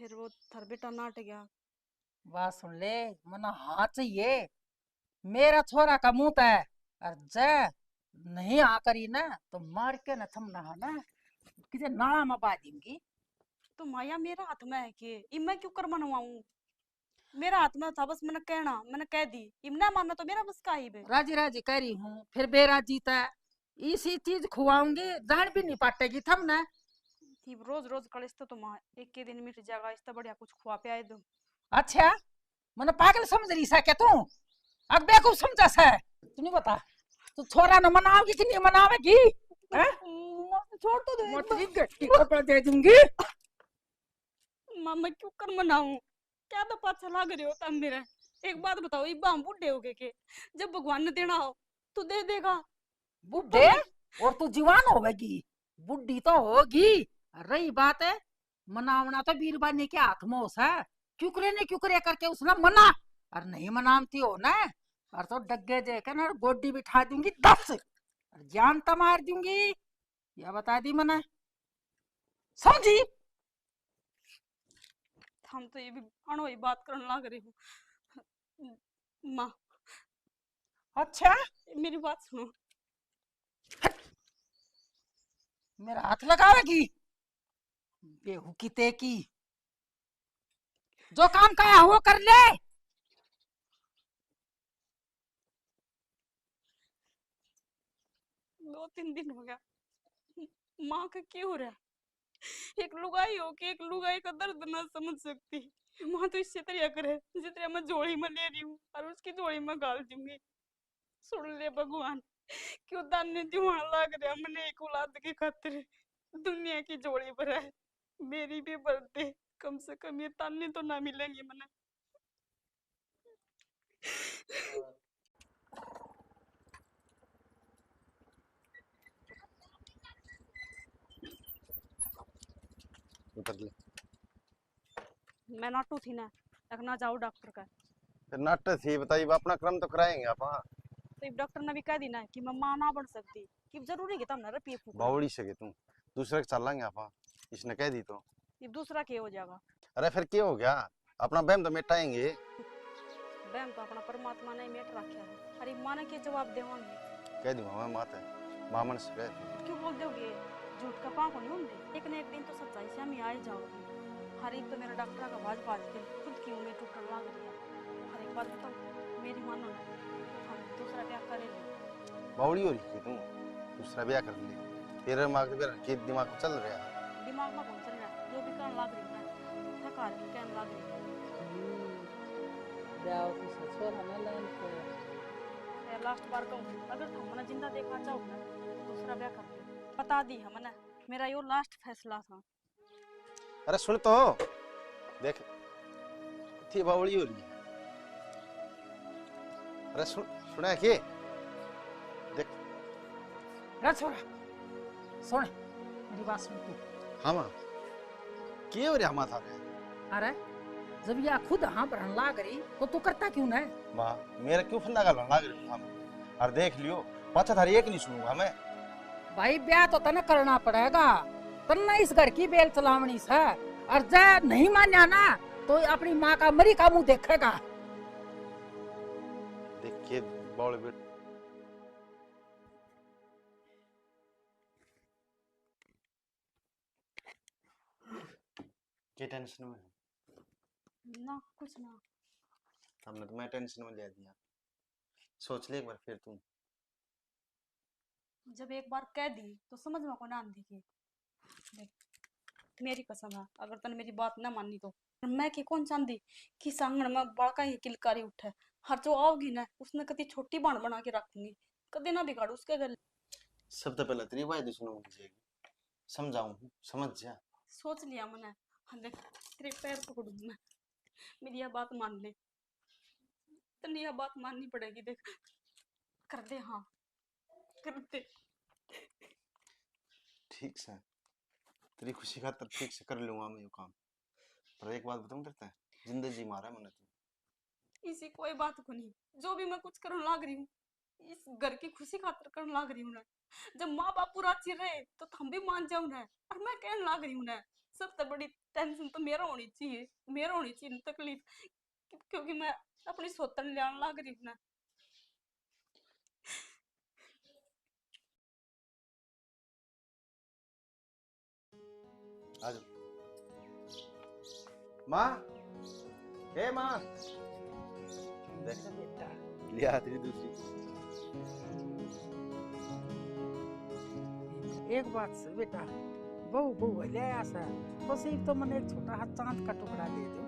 फिर वो थर बेटा नाट गया। बात सुन ले, मना हाँ चाहिए। मेरा छोरा का मुंह है, और जय नहीं आ करी ना तो मार के न थम ना ना किसे नाला में पा दूंगी। तो माया मेरा हाथ में है कि इम मैं क्यों कर मनवाऊं? मेरा हाथ में था, बस मैंने कहना, मैंने कह दी। इम ना मानना तो मेरा बस का ही बे। राजी राजी करी हूँ, फिर बेराजी था। इसी चीज खुआऊंगी, जान भी नहीं पाटेगी थम ना। थी रोज रोज कलिस तो माँ एक के दिन मिट जाएगा, इससे बढ़िया कुछ खुआ पिया दो। अच्छा, मैंने पागल समझ रही सा क्या तू? अब बेवकूफ समझा सा तू? नहीं बता, तू छोरा न मनाओगी कि नहीं मनावेगी? हैं? छोड़ तो दो एक मोटी बार। गट्टी कपड़ा दे दूंगी। माँ मैं क्यों कर मनाऊं? क्या तो पाछा लाग रहे हो तब मेरा? एक बात बताओ, इब्बा हम बूढ़े हो गए के? जब भगवान ने देना हो तो दे देगा। ऊपर बुढ़े से और तू जवान होगी, बुढ़ी तो होगी। रही बात है मनावना तो बीरबानी के हाथ में होता है। क्यों करे करके उसने मना, और नहीं मनाती हो ना और तो डग्गे देकर ना गोड्डी बिठा दूंगी 10, और जान तो मार दूंगी। या बता दी मना, समझी? हम तो ये भी अणोई बात करने लग रही हूँ। माँ अच्छा, मेरी बात सुनो। मेरा हाथ लगावेगी बेहुकी ते की? जो काम कहा वो कर ले। 2-3 दिन हो गया, माँ का क्या हो रहा है? एक लुगाई हो के एक लुगाई का दर्द ना समझ सकती। माँ तो इससे तरह करे जितने मैं जोड़ी में ले रही हूँ और उसकी जोड़ी में गाल दूंगी। सुन ले भगवान, क्यों दाने दिवान लाग रहा मैंने एक औलाद की खातिर। दुनिया की जोड़ी पर है, मेरी भी बर्थडे, कम से कम ये ताने तो ना मिलेंगे मने। उतर ले। मैं नाटू थी ना, रखना जाओ डॉक्टर का। फिर नाटक थी बताइए, अपना क्रम तो कराएंगे आप। हाँ, तो इब डॉक्टर ने भी कह दी ना कि मैं मां ना बन सकती, कि जरूरी है तब ना रुपये फूकना। बावड़ी से तुम दूसरे के चल लेंगे आप। हाँ, इसने कह दी तो। ये दूसरा क्या हो जाएगा? अरे फिर क्या हो गया, अपना बहम तो मिटाएंगे। बहन तो अपना परमात्मा ने मेट रखा है, अरे माँ ने क्या जवाब देवांगे? कह दूंगा मैं माते मामन से कह दूं। क्यों बोल दोगे? झूठ का पाप नहीं होंगे, एक न एक दिन तो सच्चाई से हम ही आ ही जाओगे। हर एक तो मेरा डॉक्टर का भाज भाज के खुद की उम्मीद टूटने लग रही है। हर एक बात बताओ, मेरी मानो ना तो हम दूसरा ब्याह करेंगे। बावड़ी हो रही है तुम, दूसरा ब्याह कर ले। तेरे दिमाग में चल रहा है। दिमाग में कौन चल रहा है? जो भी करने लग रही है थका रही कहने लग रही है। लास्ट बार कहूँ, अगर तुम मना जिंदा देखना चाहो ना तो दूसरा ब्याह कर लो। बता दी है मना, मेरा यो लास्ट फैसला था। अरे सुन तो देख, थी बावड़ी हो रही है। अरे सुन, सुना के देख। रे छोरा सुन, मेरी बात सुन तू। हाँ माँ, क्या हो रहा माथा में? अरे जब यह खुद हाँ भरन लाग रही तो तू करता क्यों ना? माँ मेरा क्यों फंदा गल लाग रही हम? और देख लियो पाछा थारी एक नहीं सुनूंगा मैं। भाई ब्याह तो तने करना पड़ेगा, तन्ने इस घर की बेल चलावनी से। और जय नहीं मान्या ना तो अपनी माँ का मरी का मुंह देखेगा। देखिए बौड़ बेट, क्या टेंशन में? ना कुछ ना। हमने तो मैं टेंशन में ले दिया। सोच ले एक बार फिर तुम। जब एक बार कह दी तो समझ में को ना आंधी की। देख, मेरी कसम है, अगर तने मेरी बात ना मानी तो मैं की कौन चाहती कि सांगण में बड़का ही किलकारी उठे। हर जो आओगी ना उसने कभी छोटी बाण बना के रखूंगी, कभी ना बिगाड़ू उसके गले। सब तो पहले तेरी बात सुनो मुझे, समझाऊं समझ जा। सोच लिया मैंने। हाँ देख, तेरे पैर पकड़ू मैं, मेरी यह बात मान ले। तने यह बात माननी पड़ेगी। देख, कर दे, हाँ कर दे। ठीक से तेरी खुशी खातर ठीक से कर लूंगा मैं ये काम। पर एक बात बताऊं तेरे ते, जिंदगी जी मारा मैंने तू। इसी कोई बात को नहीं, जो भी मैं कुछ करने लग रही हूँ इस घर की खुशी खातर करने लग रही हूँ ना। जब माँ बाप पूरा चिर रहे तो थम भी मान जाऊ ना, और मैं कहने लग रही हूँ ना सबसे बड़ी टेंशन तो मेरा होनी चाहिए, मेरा होनी चाहिए तकलीफ, क्योंकि मैं अपनी सोतन लियान लाग रही हूं ना। आ जाओ। माँ, हे माँ, देख बेटा लिया तेरी दूसरी। एक बात से बेटा, बहू बहू ले आया सा, बस एक तो मैंने एक छोटा सा चांद का टुकड़ा दे दो।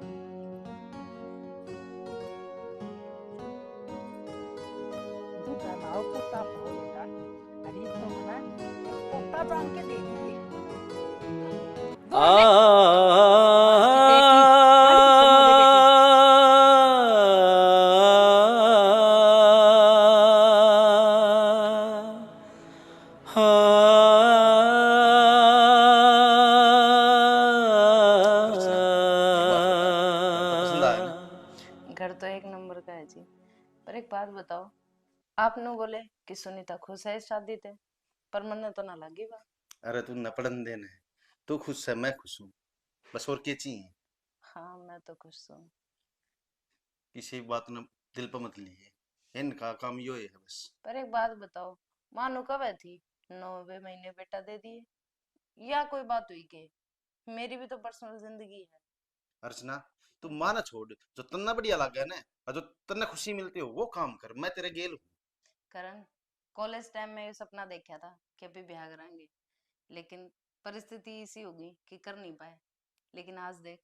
दूसरा लाओ पोता पाओ बेटा, अरे तो मना एक पोता जान के दे दिए। दो आ ले। बेटी, खाली पीछे मुँह दे बेटी। अर्चना, एक बात बता, घर तो पसंद आया ना? घर तो एक नंबर का है जी। पर एक बात बताओ, आप नु बोले कि सुनीता खुश है इस शादी ते, पर मन तो ना लगी बा। अरे तू न पढ़न देने, तू खुश है, मैं खुश हूँ, बस और क्या चाहिए? हाँ मैं तो खुश हूँ। किसी बात न दिल पर मत लिए, इनका काम यो है बस। पर एक बात बताओ, मानो कब है थी 9वें महीने बेटा दे दिए, या कोई बात हुई के? मेरी भी तो पर्सनल जिंदगी है। अर्चना, तू माना छोड़, जो तन्ना बढ़िया लग गया ना, और जो तन्ने खुशी मिलती हो वो काम कर, मैं तेरे गेल हूँ। करण, कॉलेज टाइम में ये सपना देखा था कि अभी ब्याह करेंगे, लेकिन परिस्थिति ऐसी हो गई कि कर नहीं पाए। लेकिन आज देख,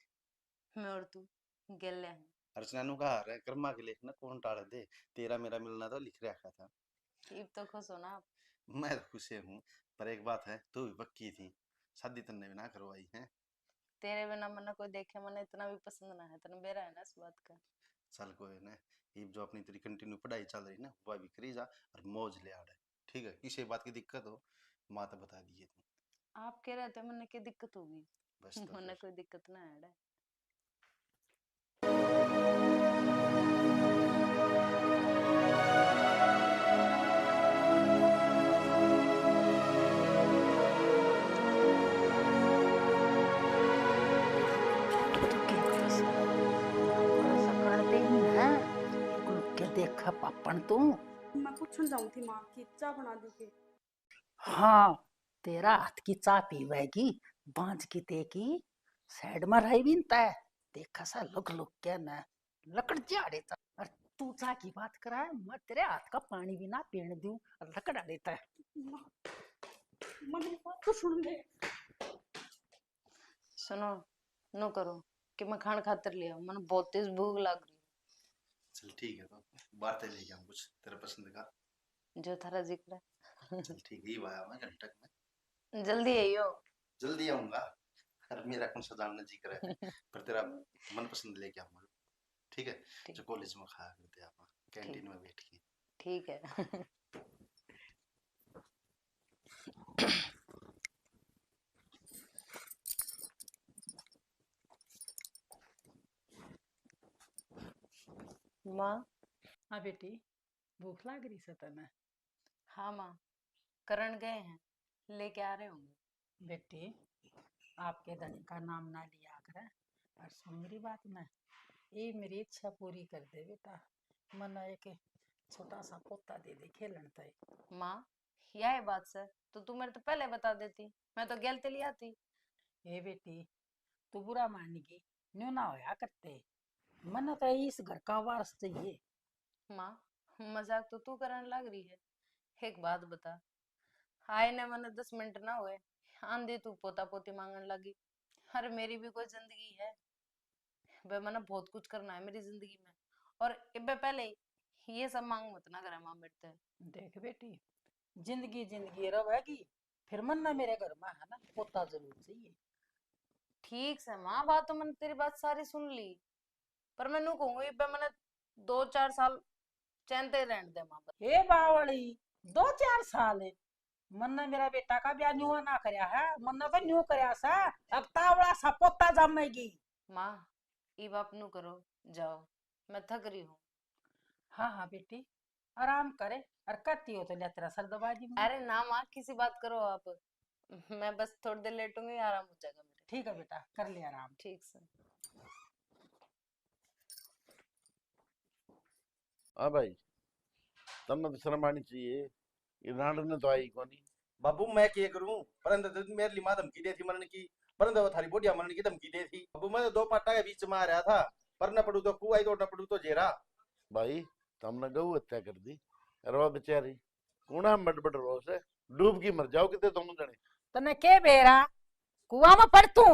मैं और तू गेले हैं। अर्चना नु कहा रहे कर्मा के लेख ना कौन टाड़ दे, तेरा मेरा मिलना तो लिख रखा था। अब तो खुश हो ना आप? मैं तो खुश हूँ, पर एक बात है, तू भी पक्की थी, शादी तन्ने भी ना करवाई है। तेरे बिना मन कोई देखे मन इतना भी पसंद ना है, तेन बेरा है ना इस बात का। चल कोई ना, ये जो अपनी तेरी कंटिन्यू पढ़ाई चल रही ना वो भी करी जा, और मौज ले आड़े, ठीक है? किसी बात की दिक्कत हो माँ तो बता दिए तू, आप कह रहे थे मन की दिक्कत होगी। बस तो मन फिर। कोई दिक्कत ना है। ऐसा करते ही ना, एक लोग के देखा पापन तू। मैं पूछन जाऊं थी माँ की चाय बना दी के। हाँ, तेरा हाथ की चा पीवेगी, बांझ की ते की साइड में रही भी तय, देखा सा लुक लुक के न लकड़ जाड़े ता, और तू चा की बात करा, मैं तेरे हाथ का पानी भी ना पीने दूं, और लकड़ देता है। माँ, माँ मेरी बात तो सुन ले। सुनो, नो करो कि मैं खान खातर लिया, मन बहुत तेज भूख लग रही चल ठीक है, तो बातें लेके हम कुछ तेरे पसंद का। है, जो थारा जिक्र है। चल ठीक है, ये आया मैं घंटे में, जल्दी आइयो। जल्दी आऊंगा। अरे मेरा कौन सा जानना जी करे है, पर तेरा मन पसंद लेके आऊंगा, ठीक है? जो ठीक, कॉलेज में खाया करते आप ठीक, कैंटीन में बैठ के। ठीक है। माँ। हाँ बेटी, भूख लग रही से तने? हाँ माँ, करण गए हैं, लेके आ रहे होंगे। बेटी, आपके धनी का नाम ना लिया करे, और सुन मेरी बात में, ये मेरी इच्छा पूरी कर दे बेटा, मन एक छोटा सा पोता दे दे खेलन तय। माँ, यह है बात सर, तो तू मेरे तो पहले बता देती, मैं तो गेल ते आती। ए बेटी, तू बुरा मानेगी, न्यू ना होया करते, मन तो इस घर का वारस चाहिए। माँ, मजाक तो तू करने लग रही है। एक बात बता, आए ने मैंने 10 मिनट ना हुए, आंधी तू पोता पोती मांगने लगी। अरे मेरी भी कोई जिंदगी है, बे मैंने बहुत कुछ करना है मेरी जिंदगी में, और इबे पहले ही ये सब मांग मत ना करे माँ बेटे। देख बेटी, जिंदगी जिंदगी रहेगी, फिर मन ना मेरे घर में है ना पोता जरूर चाहिए। ठीक से माँ, बात तो मैंने तेरी बात सारी सुन ली, पर मैं नू कहूंगी इबे मैंने 2-4 साल चैन ते रहने दे माँ। ए बावली, 2-4 साल है, मन ने मेरा बेटा का ब्याह न्यू ना करया है, मन ने तो न्यू करया सा, अब तावड़ा सा पोता जमेगी। माँ, ई बाप नू करो, जाओ, मैं थक रही हूँ। हाँ हाँ बेटी, आराम करे, और करती हो तो ले तेरा सर दबा दूंगी। अरे ना माँ, किसी बात करो आप, मैं बस थोड़ी देर लेटूंगी, आराम हो जाएगा मेरे। ठीक है बेटा, कर ले आराम। ठीक से। हाँ भाई, तब तो शर्म आनी चाहिए। ये रांड ने तो आई कोनी। बाबू मैं क्या करूं, परंतु तो मेरे लिए मां धमकी दे थी मरने की, परंतु वो थारी बोटिया मरने की धमकी दे थी। बाबू मैं तो दो पाटा के बीच में आ रहा था, पर न पड़ू तो कुआई तो न पड़ू तो जेरा। भाई तुमने गऊ हत्या कर दी, अरे बेचारी कूड़ा मटबट रो से डूब की मर जाओ कितने तुम जने। तने के बेरा कुआं में पड़ तू,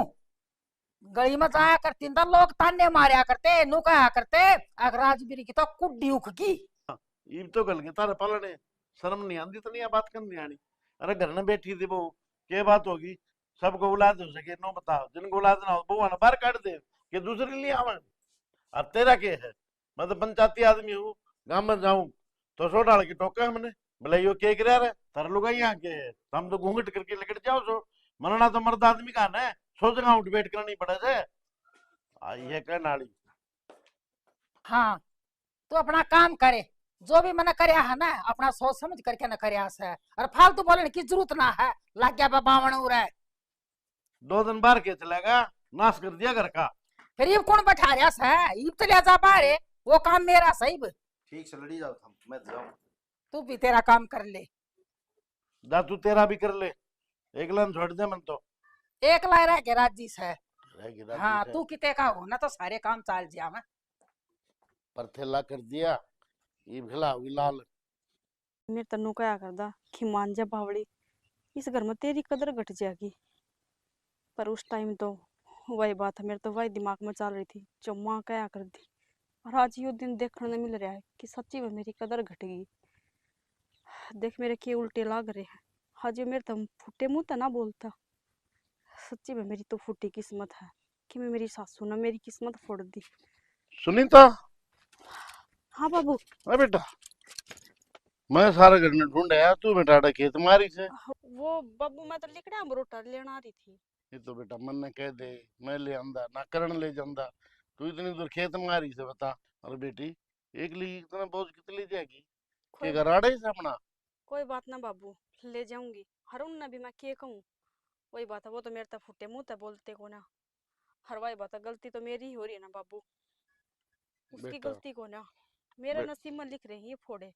गली में जाया करती तो लोग ताने मारया करते, नु कहा करते अगर राजबीरी की तो कुड्डी उखगी। ईब तो गल के तारे पालने शर्म नहीं आंदी तो नहीं आ बात करनी आनी। अरे घर में बैठी थी वो, क्या बात होगी, सबको औलाद हो सके नो बताओ, जिनको औलाद ना हो वो आना बाहर काट दे कि दूसरे लिए आवन। अब तेरा क्या है, मैं तो पंचायती आदमी हूँ, गांव में जाऊं तो सो डाल के टोका हमने, भले यो क्या कर रहा है तार लोग यहाँ के है, हम तो घूंघट करके लेकर जाओ सो, मरना तो मर्द आदमी का ना है, सो जगह उठ बैठ करनी पड़े से। आई है क्या नाली। हाँ तू अपना काम करे, जो भी मैंने करया है ना अपना सोच समझ करके न करया से, और फालतू बोलने की जरूरत ना है। लग गया बावण हो रहा है, 2 दिन बाहर के चलेगा, नाश कर दिया घर का। फिर ये कौन बैठा रहा है, ये तो ले जा बाहर, वो काम मेरा सही। ठीक से लड़ी जाओ तुम, मैं जाऊं। तू भी तेरा काम कर ले। जा तू तेरा भी कर ले, एक लाइन छोड़ दे मन तो। एक ला रह के राजी से। रहेगी राजी हाँ से। तू किते का हो ना तो सारे काम चाल जिया मैं। पर थैला कर दिया, ये भला हुई लाल। मेरे तन्नू क्या करदा कि मान जा बावड़ी, इस घर में तेरी कदर घट जाएगी। पर उस टाइम तो वही बात है, मेरे तो वही दिमाग में चल रही थी जो माँ क्या कर दी। और आज यो दिन देखने मिल रहा है कि सच्ची में मेरी कदर घटेगी। देख मेरे के उल्टे लाग रहे हैं, आज यो मेरे तो फुटे मुंह तो ना बोलता। सच्ची में मेरी तो फुटी किस्मत है कि मैं मेरी सासू ने मेरी किस्मत फोड़ दी। सुनीता। हाँ बाबू। अरे बेटा, मैं सारा घर में ढूंढ आया, तू बेटा खेत मारी से। वो बाबू मैं तो लिकड़ा बरोटा लेना आ रही थी। ये तो बेटा मन ने कह दे, मैं ले आंदा ना करण ले जांदा, तू इतनी दूर खेत मारी से बता। अरे बेटी एक ली इतना बोझ कितनी ले जाएगी, के घर आड़े से अपना। कोई बात ना बाबू, ले जाऊंगी। हरुण ने भी मैं क्या कहूँ, वही बात है, वो तो मेरे तक फुटे मुंह तक बोलते को ना। हर वही बात है, गलती तो मेरी ही हो रही है ना बाबू, उसकी बेटा। गलती को ना। मेरे नसीब में लिख रहे हैं ये फोड़े।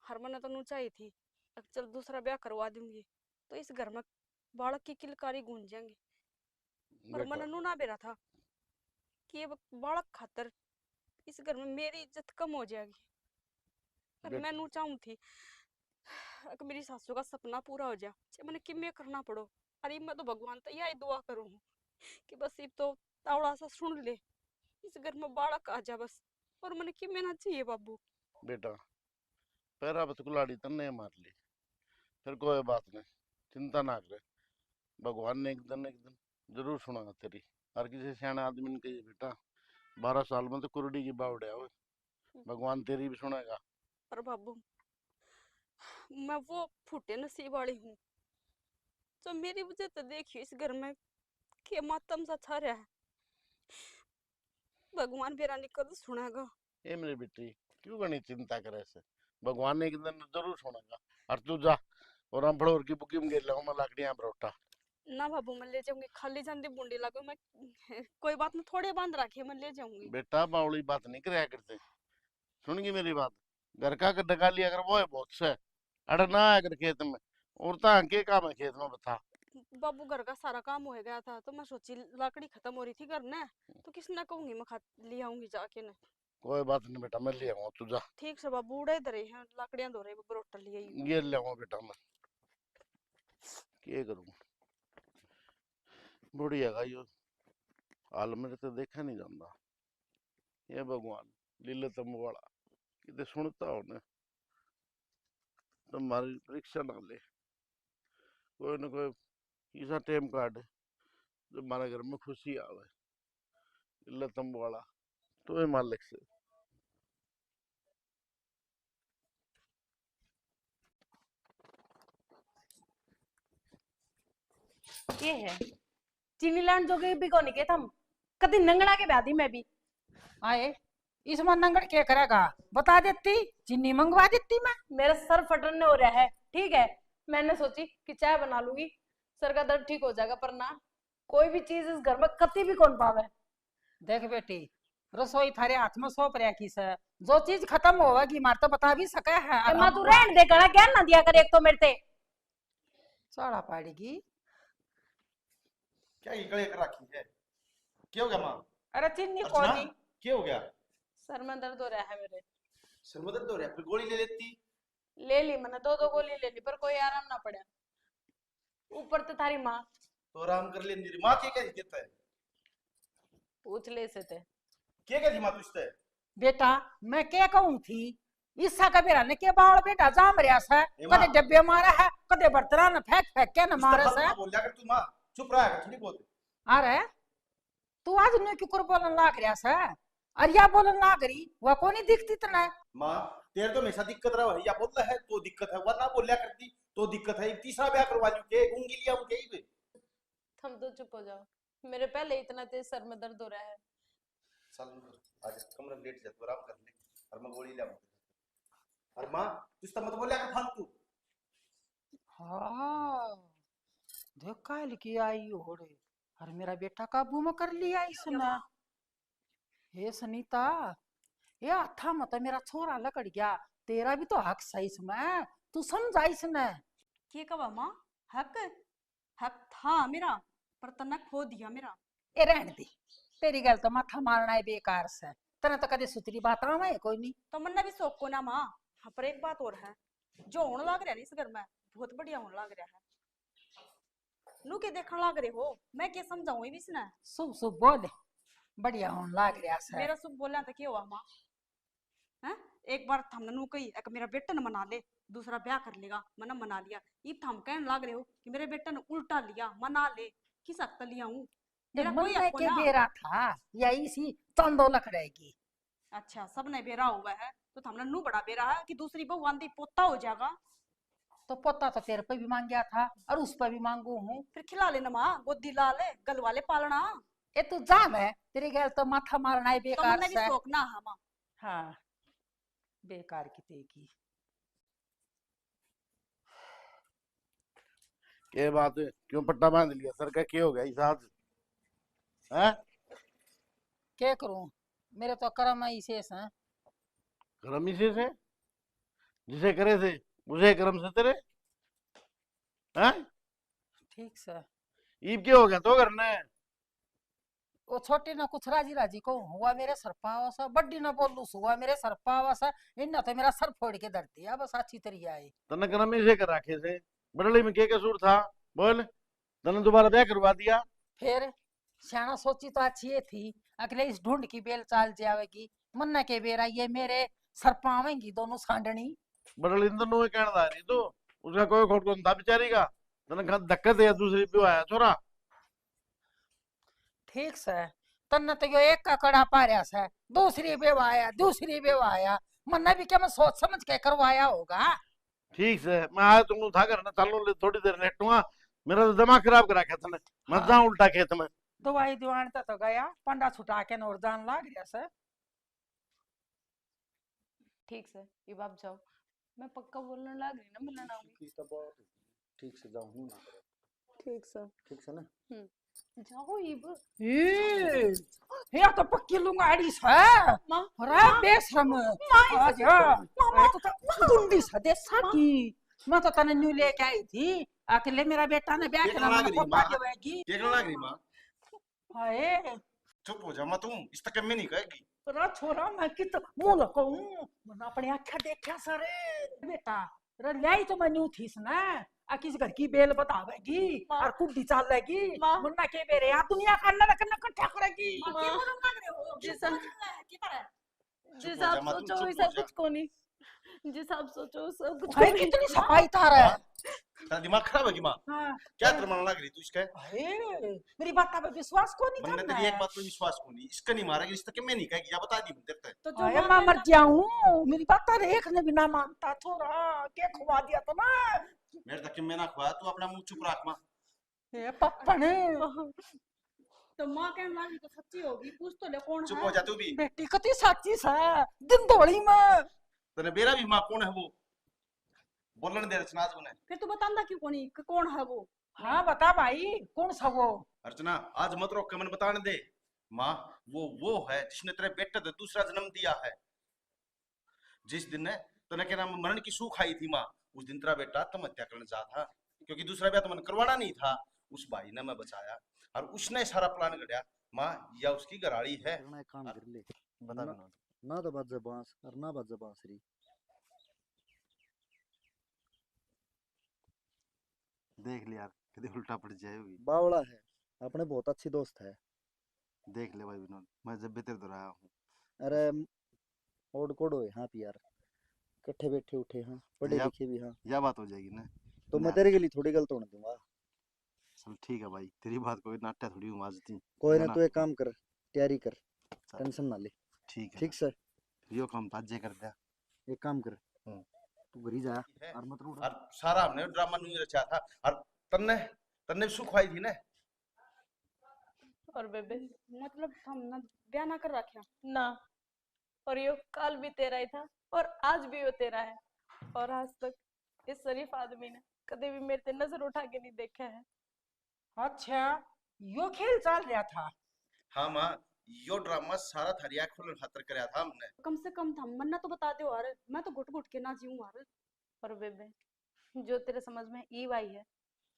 हर मन तो ऊंचाई थी, अब चल दूसरा ब्याह करवा दूंगी तो इस घर में बालक की किलकारी गूंज जाएंगी। पर मन नू ना बेरा था कि ये बालक खातर इस घर में मेरी इज्जत कम हो जाएगी। पर मैं नू चाहूं थी कि मेरी सासू का सपना पूरा हो जाए, चाहे मैंने किमें करना पड़ो। अरे मैं तो भगवान तो यही दुआ करूँ कि बस इब तो तावड़ा सा सुन ले, इस घर में बालक आ जा बस, और मैंने किमें ना चाहिए बाबू। बेटा पैरा बत कुलाड़ी तन्ने मार ली, फिर कोई बात नहीं, चिंता ना करे, भगवान ने एक दिन जरूर सुनागा तेरी। हर किसी सियाने आदमी ने कही बेटा 12 साल में तो कुरडी की बावड़े हो, भगवान तेरी भी सुनेगा। पर बाबू मैं वो फूटे नसीब वाली हूँ जो मेरी वजह तो देखियो इस घर में के मातम सा छा रहा है। भगवान मेरा निकल सुनेगा। ए मेरी बेटी क्यों गणी चिंता करे से, भगवान ने एक दिन जरूर सुनेगा। और तू जा और हम फड़ोर की बुकी में गिर लाऊं मैं लाकड़ियां बरोटा। ना बाबू मैं ले जाऊंगी, खाली जांदी बूंदी लागो मैं कोई बात ना, थोड़े बांध रखे मैं ले जाऊंगी। बेटा बावली बात नहीं कराया करते, सुनगी मेरी बात। घर का डगा लिया अगर वो है बहुत से, अरे ना अगर खेत में और ता के काम है खेत में बता। बाबू घर का सारा काम हो गया था तो मैं सोची लकड़ी खत्म हो रही थी घर ने, तो किसने कहूंगी मैं खा ले आऊंगी जाके ने। कोई बात नहीं बेटा, मैं ले आऊंगा, तू जा। ठीक से बाबू उड़े धरे हैं लकड़ियां धो रहे बरोटा लिए ये ले आऊंगा बेटा मैं, क्या करूं बुढ़िया का यो हाल मेरे तो देखा नहीं जाता। ये भगवान लीले तम वाला कितने सुनता हो ने, तुम्हारी परीक्षा ना ले, कोई ना कोई ऐसा टाइम काट जो हमारे घर में खुशी आवे। लीले तम वाला तो ये मालिक से। ये है चीनी लान जो के भी को निके थम कदी नंगड़ा के ब्यादी में भी आए इसमें नंगड़ क्या करेगा, बता देती चीनी मंगवा देती मैं। मेरा सर फटने हो रहा है, ठीक है, मैंने सोची कि चाय बना लूंगी, सर का दर्द ठीक हो जाएगा, पर ना कोई भी चीज इस घर में कति भी कौन पावे। देख बेटी, रसोई थारे हाथ में सौंप रहा की से, जो चीज खत्म होगी मार तो बता भी सके है। ए माँ तू रहन दे, गला ज्ञान ना दिया कर एक तो मेरे ते। चढ़ा पड़ेगी। क्या ये गले कर रखी है? क्या हो गया माँ? अरे चिन्नी अर्चना, कोनी। क्या हो गया? सर में दर्द हो रहा है मेरे। सिर में दर्द हो रहा है, फिर गोली ले लेती। ले ली मैंने, दो गोली ले ली पर कोई आराम ना पड़ा। ऊपर तो थारी माँ तो आराम कर ले। मेरी माँ क्या कहती है? पूछ ले से थे। क्या कहती माँ तुझसे? बेटा मैं क्या कहूं थी, ईसा का बेरा ने के बाल बेटा जाम रहा से, ए माँ। कदे डब्बे मारा है, कदे बर्तन न फेंक फेंक के न इस मारे तरह से। मत बोल जा कर तू माँ, चुप रहा कर थोड़ी बहुत। अरे तू आज ने क्यों कर बोलन लाग रहा से, अरिया बोलन लाग रही, वो कोनी दिखती तना। माँ तेरे तो हमेशा दिक्कत रहा है, या बोलता है तो दिक्कत है, वरना बोलिया करती तो दिक्कत है। तीसरा ब्याह करवा लूं के गूंगी लिया उनके ही। तुम तो चुप हो जाओ, मेरे पहले इतना तेज सर में दर्द हो रहा है। चल आज कमरे में लेट जा, तू आराम कर ले और मैं गोली ले। और माँ तुझ तो मत बोलिया कर फालतू। हाँ देख काल की आई होड़े, अरे मेरा बेटा काबू में कर लिया इसने। हे सनीता, ये अथा मत मेरा छोरा लकड़ गया, तेरा भी तो हक सही इसमें, तू समझा इसने। के कवा माँ? हक हक था मेरा, पर तन्ना खो दिया मेरा। ए रहने दे, तेरी गल तो माथा मारना है बेकार से, तना तो कदे सुतरी बात आवे कोई नहीं। तो मन्ना भी शौक को ना माँ। हाँ, पर एक बात और है, जो होने लग रहा है ना इस घर में बहुत बढ़िया होने लग रहा है। नू के देखने लग रहे हो, मैं क्या समझाऊं भी इसने। शुभ शुभ बोले, बढ़िया होने लाग रहा से। मेरा सुख बोलना तो क्या हुआ माँ? हैं? एक बार हमने नू कही एक मेरा बेटा न मना ले, दूसरा ब्याह कर लेगा, मना मना लिया। ये हम कहने लग रहे हो कि मेरे बेटा ने उल्टा लिया, मना ले। किस हक तक लिया हूँ? मेरा मन कोई में हक के ना। बेरा था, या इसी चंदो लकड़ेगी। अच्छा सब ने बेरा हुआ है, तो हमने नू बड़ा बेरा है कि दूसरी बहू आंधी पोता हो जाएगा। तो पोता तो तेरे पे भी मांग गया था और उस पर भी मांगू हूँ। फिर खिला लेना माँ, गोदी ला ले, गल वाले पालना। ए तू जा, मैं तेरी गल तो माथा मारना है तो बेकार मन्ने भी से। शौक ना है माँ। हाँ बेकार की तेगी। के बात है, क्यों पट्टा बांध लिया सर का? क्या हो गया इस आज? हैं? क्या करूं, मेरे तो कर्म ऐसे हैं। कर्म इसे से जिसे करे थे उसे कर्म से तेरे। हैं? ठीक से ईब क्या हो गया तो करना है? वो छोटी ना कुछ राजी राजी को हुआ मेरे सर पावा सा, बड्डी ना बोलू हुआ मेरे सर पावा सा, इन्ना तो मेरा सर फोड़ के धर दिया बस अच्छी तरीके आई। तने कर्म इसे कर रखे थे, बड़ली में क्या कसूर था बोल? तने दोबारा ब्याह करवा दिया। फिर सियाना सोची तो अच्छी ये थी, अगले इस ढूंढ की बेल चाल जावेगी, मन्ना के बेरा ये मेरे सर पावेंगी दोनों सांडनी। बड़ली तो नो कहना था नहीं तो उसका कोई खोट कौन था बेचारी का? तने कहा धक्का दे दूसरी भी आया छोरा। ठीक से तन्ने तो यो एक का कड़ा पाया से, दूसरी बेवा आया, दूसरी बेवा आया, मन्ना भी क्या मैं सोच समझ के करवाया होगा। ठीक से मैं आया तुम था करना चालू ले, थोड़ी देर लेटूंगा। मेरा तो दिमाग खराब करा के तने, मत जा उल्टा खेत में। दवाई दीवान तो गया, पंडा छुटा के नोर जान लाग गया से। ठीक से ये आप जाओ, मैं पक्का बोलने लग रही ना, मिलना आऊंगी। ठीक से जाऊँ ना। ठीक से ठीक से ना। जाओ ये ये तो पक्की लुंगाड़ी से। माँ अरे बेशरम, आजा मैं तो गुंडी सा दे साकी, मैं तो तने न्यू लेके आई थी, अकेले मेरा बेटा ने ब्याह ये करा, कहाँ मैंने गई पप्पा माँ? के बैगी। क्या कहने लग रही माँ? हाय चुप हो जा माँ, तुम इस तक में नहीं कहेगी। रा छोरा मैं कित मुंह लकाऊं, मैं अपने आंखें देखा सारे बेटा। रे लाई तो मैं न्यू थी ना, आ किस घर की बेल बतावेगी माँ। और कुड्डी चालेगी, माँ। मुन्ना के बेरे आ दुनिया का नरक इकट्ठा करेगी। जिस चुप हो जा आप माँ, तुम सोचो चुप वैसा हो जा। कुछ को नहीं, जिस आप सोचो सब कुछ भाई को नहीं। कितनी सफाई तार है। तेरा दिमाग खराब है कि माँ? हाँ क्या तरमाना लग रही तू इसका? अरे मेरी बात पे विश्वास को नहीं बनने करना तेरी एक है। बात पे विश्वास को नहीं, इसका नहीं मारेगी, इस तक में नहीं कहेगी, या बता दी मुझे तक। तो जो अरे माँ मैं कहने मर लग- जाऊं, मेरी बात तो एक ने भी ना मानता छोरा, के खुआ दिया तो ना मेरे तक में ना खुआ, तू अपना मुंह चुप रख माँ। ये पप्पन तो माँ कहने लगी तो सच्ची होगी, पूछ तो ले कौन चुप है। हो जा तू भी। बेटी कती साची सा दिन दौड़ी में। तेरे बेरा भी माँ कौन है वो? बोलने दे रचनाज उन्हें। फिर तू बतांदा क्यों कोनी कि कौन है वो? हाँ बता भाई, कौन सा वो? अर्चना आज मत रोक के मन बताने दे। माँ वो है जिसने तेरे बेटे को दूसरा जन्म दिया है। जिस दिन ने तने के नाम मरण की सूख आई थी माँ, उस दिन तेरा बेटा आत्महत्या करने जा था, क्योंकि दूसरा ब्याह तो मन करवाना नहीं था। उस भाई ने मैं बचाया और उसने सारा प्लान घड़िया। माँ या उसकी गराड़ी है। करना एक काम कर ले, बता ना विनोद। ना तो बाजे बांस और ना बाजे बांसुरी। देख ले यार कभी उल्टा पड़ जाएगी। बावड़ा है, अपने बहुत अच्छी दोस्त है। देख ले भाई विनोद, मैं जब भी तेरे तो रहा हूँ। अरे ओड कोड होए हाँ यार, इकट्ठे बैठे उठे हाँ, पढ़े या- लिखे भी हाँ, यह बात हो जाएगी ना। तो मैं ना। तेरे के लिए थोड़ी गलत होने दूंगा। चल ठीक है भाई, तेरी बात कोई नाट्य थोड़ी उमाजती। कोई है ना, ना? तू एक काम कर, तैयारी कर, चल, टेंशन ना ले। ठीक है। ठीक से यो काम ताजे कर दिया। एक काम कर, हम्म। तू घर ही जा है। और मत उड़। और सारा हमने ड्रामा नहीं रचा था। और तन्ने तन्ने भी सुख आई थी ना। और बेबे मतलब हमने ब्याह ना कर रखा। ना, और यो काल भी तेरा ही था और आज भी वो तेरा है। और आज तक इस शरीफ आदमी ने कभी भी मेरे ते नजर उठा के नहीं देखा है। अच्छा, यो खेल चल रहा था। हाँ माँ, यो ड्रामा सारा थारी आँख खोलने खातर कराया था हमने। कम से कम था मन्ना तो बता दो यार, मैं तो घुट घुट के ना जीऊं यार। और बेबे जो तेरे समझ में ई आई है,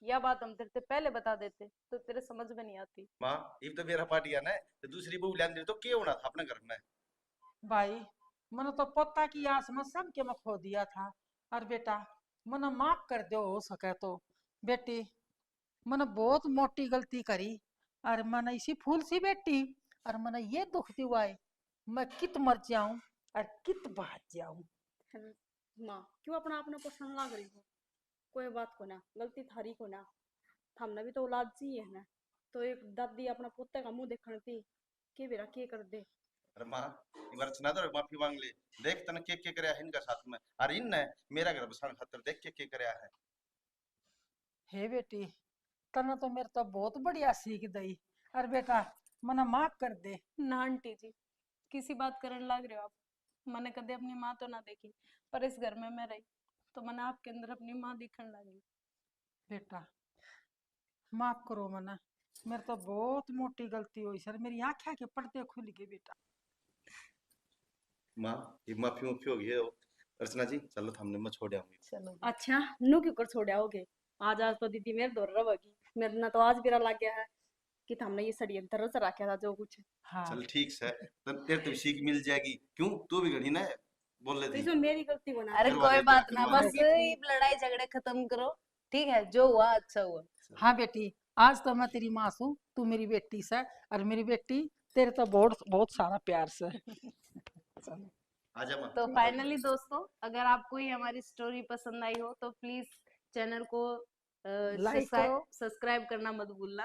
यह बात हम तेरे से पहले बता देते तो तेरे समझ में नहीं आती। माँ इब तो मेरा पार्टी है ना, तो दूसरी बहू लाने तो क्या होना था अपने घर में। भाई मैंने तो पता की आस में सबके में खो दिया था। और बेटा मैंने माफ कर दो हो सके तो। बेटी मैंने बहुत मोटी गलती करी, और मैंने इसी फूल सी बेटी, और मैंने ये दुख दिवा है, मैं कित मर जाऊं और कित भाग जाऊं। माँ क्यों अपना अपना पसंद लाग रही हो? कोई बात को ना, गलती थारी को ना। हमने भी तो औलाद जी है ना, तो एक दादी अपना पोते का मुंह देखने थी के बेरा के कर दे। अरे माँ एक बार सुना दो, माफी मांग ले। देख तने के कराया है इनका साथ में, और इन ने मेरा घर बसाने खातर देख के कराया है। हे बेटी तने तो मेरे तो बहुत बढ़िया सीख दई, और बेटा मना माफ कर दे। ना आंटी जी, किसी बात करने लग रहे हो आप। मैंने कदे अपनी माँ तो ना देखी, पर इस घर में मैं रही तो मैंने आपके अंदर अपनी माँ दिखने लगी। बेटा माफ करो मना, मेरे तो बहुत मोटी गलती हुई सर, मेरी आंखें के पर्दे खुल गए बेटा। माँ ये माफी माफी हो गई है। अर्चना जी चलो हमने मैं छोड़ आऊंगी। चलो जी। अच्छा नु क्यों कर छोड़ आओगे? आज आज तो दीदी मेरे दौर रहोगी, मेरे ना तो आज बिरा लग गया है कि हमने ये षड्यंत्र रच रखा था जो कुछ। हाँ चल ठीक है, तब तेरे तो सीख मिल जाएगी। क्यों तू भी घड़ी ना बोल तो लेती। इसमें मेरी गलती बना अरे दी। करवा कोई देते बात हैं, ना, करवा बस देते हैं। ये लड़ाई झगड़े खत्म करो। ठीक है, जो हुआ अच्छा हुआ। हाँ बेटी, आज तो मैं तेरी माँ हूँ, तू मेरी बेटी से, और मेरी बेटी तेरे तो बहुत बहुत सारा प्यार से। आजा माँ। तो फाइनली दोस्तों, अगर आपको ये हमारी स्टोरी पसंद आई हो तो प्लीज चैनल को लाइक करो। सब्सक्राइब करना मत भूलना।